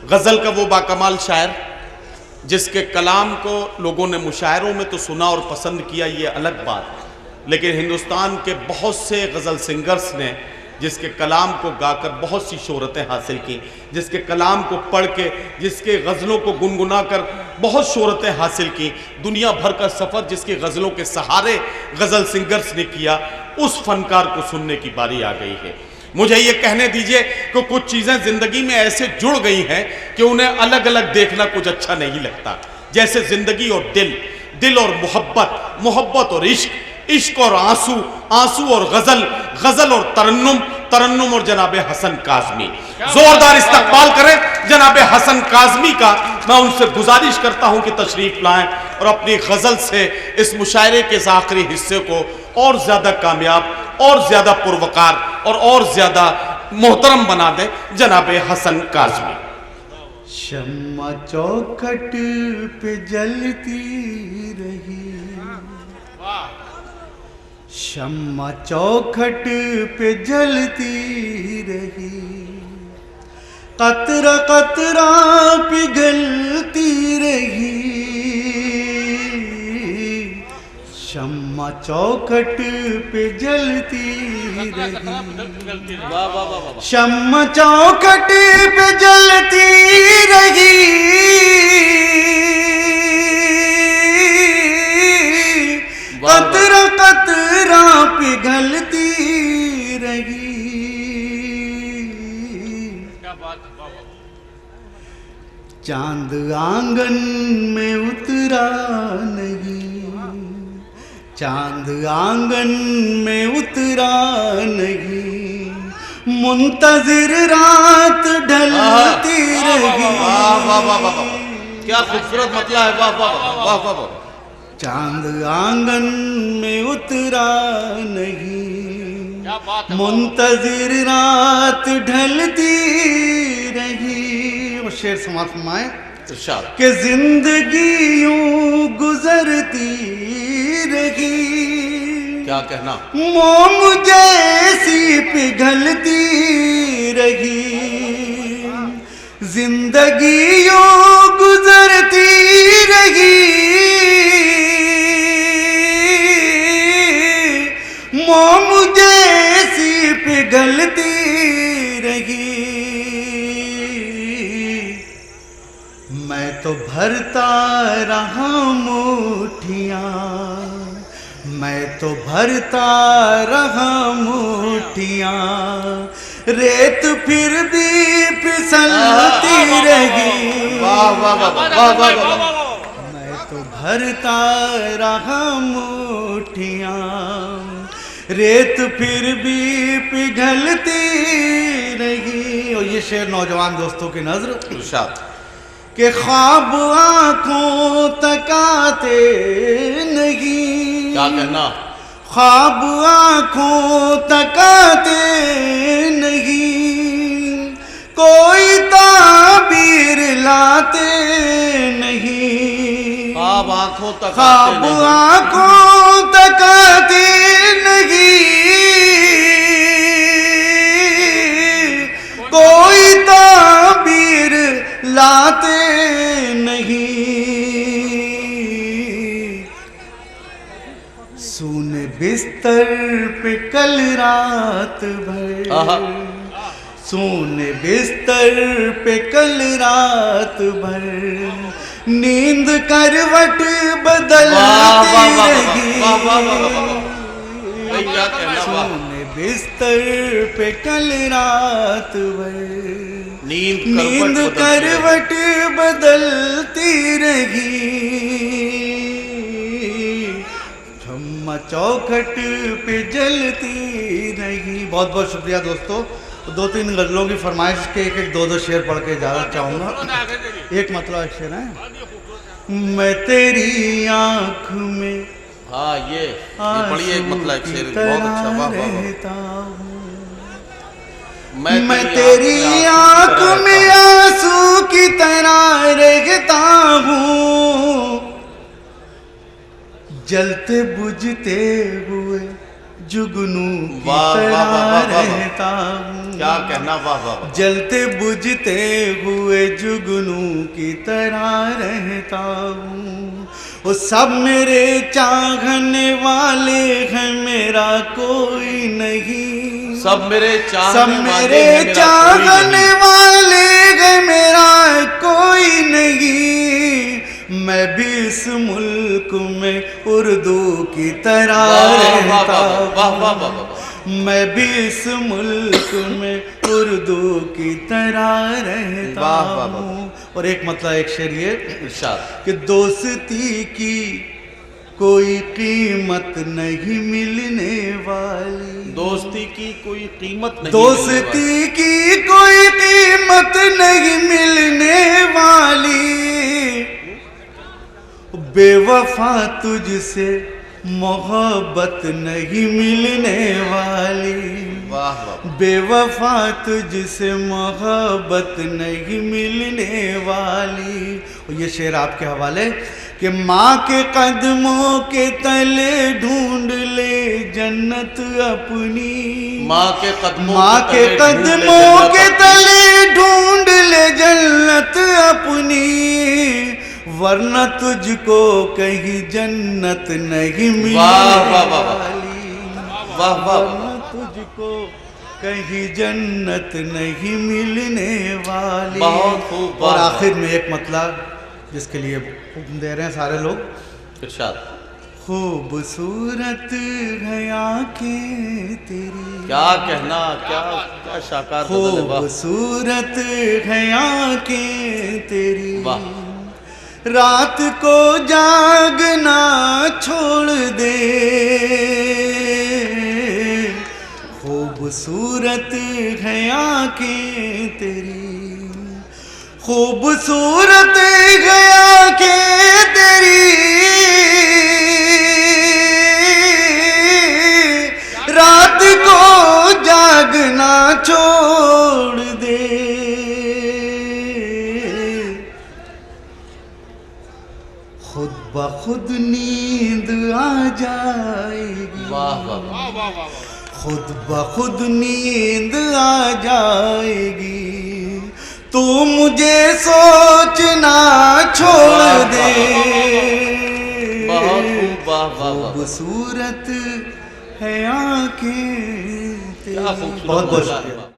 गज़ल का वो बाकमाल शायर जिसके कलाम को लोगों ने मुशायरों में तो सुना और पसंद किया, ये अलग बात, लेकिन हिंदुस्तान के बहुत से गज़ल सिंगर्स ने जिसके कलाम को गाकर बहुत सी शोहरतें हासिल की, जिसके कलाम को पढ़ के, जिसके गज़लों को गुनगुना कर बहुत शोहरतें हासिल की, दुनिया भर का सफ़र जिसके गज़लों के सहारे गज़ल सिंगर्स ने किया, उस फनकार को सुनने की बारी आ गई है। मुझे ये कहने दीजिए कि कुछ चीज़ें ज़िंदगी में ऐसे जुड़ गई हैं कि उन्हें अलग अलग देखना कुछ अच्छा नहीं लगता, जैसे ज़िंदगी और दिल और मोहब्बत, मोहब्बत और इश्क, इश्क और आंसू, आंसू और गज़ल, गज़ल और तरन्नुम, तरन्नुम और जनाबे हसन काज़मी। जोरदार इस्तकबाल करें जनाबे हसन काज़मी का। मैं उनसे गुजारिश करता हूं कि तशरीफ़ लाएं और अपनी गज़ल से इस मुशायरे के इस आखिरी हिस्से को और ज़्यादा कामयाब, और ज़्यादा पुरवकार और ज़्यादा मोहतरम बना दें जनाबे हसन काज़मी। शम्मा चौखट पे जलती रही, शम्मा चौखट पे जलती रही, कतरा कतरा पिघलती रही, शम्मा चौखट पे जलती रही, शम्मा चौखट पे जलती रही, कतरा कतरा पिघलती रही। चांद आंगन में उतरा नहीं, चांद आंगन में उतरा नहीं, मुंतजिर रात ढलती रही। क्या खूबसूरत मतला है, वाह वाह वाह वाह वाह। चांद आंगन में उतरा नहीं, मुंतजिर रात ढलती रही। वो शेर समाप्त फरमाए कि जिंदगी यूं गुजरती रही, क्या कहना, मोम जैसी पिघलती रही, जिंदगी यूं गुजरती रही, मोम जैसी पिघलती रही। मैं तो भरता रहा मुट्ठियाँ, मैं तो भरता रहा मुट्ठियाँ, रेत फिर भी फिसलती रही। वाह वाह वाह वाह वाह। मैं तो भरता रहा मुट्ठियाँ, रेत फिर भी पिघलती रही। और ये शेर नौजवान दोस्तों की नजर के ख्वाब आंखों तकाते नहीं, क्या कहना, ख्वाब आंखों तकाते नहीं, कोई ताबीर लाते नहीं, ख्वाब आंखों तकाते ख्वाब आंखों तकाते नहीं, कोई ताबीर लाते नहीं। सूने बिस्तर पे कल रात भर, सूने बिस्तर पे कल रात भर, नींद करवट बदलती रही। सूने बिस्तर पे कल रात भर, नींद करवट बदलती रही, शम्मा चौखट पे जलती रही। बहुत बहुत शुक्रिया दोस्तों। दो तीन गज़लों की फरमाइश के एक एक दो दो शेर पढ़ के इजाज़त चाहूँगा। एक मतलब एक शेर है, मैं तेरी आँख में, हाँ ये पढ़िए एक मतलब एक शेर बहुत अच्छा, वाह वाह। मैं तेरी आँख में आंसू की तरह रहता हूँ, जलते बुझते हुए जुगनू की वाह, वाह, वाह, वाह, वाह, तरह वाह। रहता हूँ। क्या कहना, वाह वाह वाह। जलते बुझते हुए जुगनू की तरह रहता हूँ। वो सब मेरे चाहने वाले हैं, मेरा कोई नहीं। सब मेरे सब मेरे चाहने वाले हैं, मेरा कोई नहीं। मैं भी इस मुल्क में उर्दू की तरह रहता हूँ। मैं भी इस मुल्क में उर्दू की तरह रहता हूँ। और एक मतलब एक शेर ये कि दोस्ती की कोई कीमत नहीं मिलने वाली। दोस्ती की कोई कीमत नहीं, दोस्ती की कोई कीमत नहीं मिलने वाली। बेवफा तुझसे मोहब्बत नहीं मिलने वाली। वाह वाह। बेवफा तुझसे मोहब्बत नहीं मिलने वाली। और ये शेर आपके हवाले कि माँ के कदमों के तले ढूंढ ले जन्नत अपनी। माँ के कदमों के तले ढूंढ ले जन्नत अपनी। वरना तुझको कहीं जन्नत नहीं मिलने वाली। वाह वाह। तुझको कहीं जन्नत नहीं मिलने वाली। बहुत खूब। और आखिर में एक मतलब जिसके लिए हुक्म दे रहे हैं सारे लोग। इरशाद। खूबसूरत है आंखें तेरी। क्या कहना, क्या क्या शाकार। खूबसूरत है आंखें तेरी। वाह। रात को जागना छोड़ दे। खूबसूरत है आंखें तेरी। खूबसूरत है आंखें तेरी। रात को जागना छोड़ दे। खुद ब खुद नींद आ जाएगी। वाह वाह। खुद ब खुद नींद आ जाएगी। तू मुझे सोचना छोड़ दे। खूबसूरत है आंखें तेरी। बहुत बहुत शुक्रिया।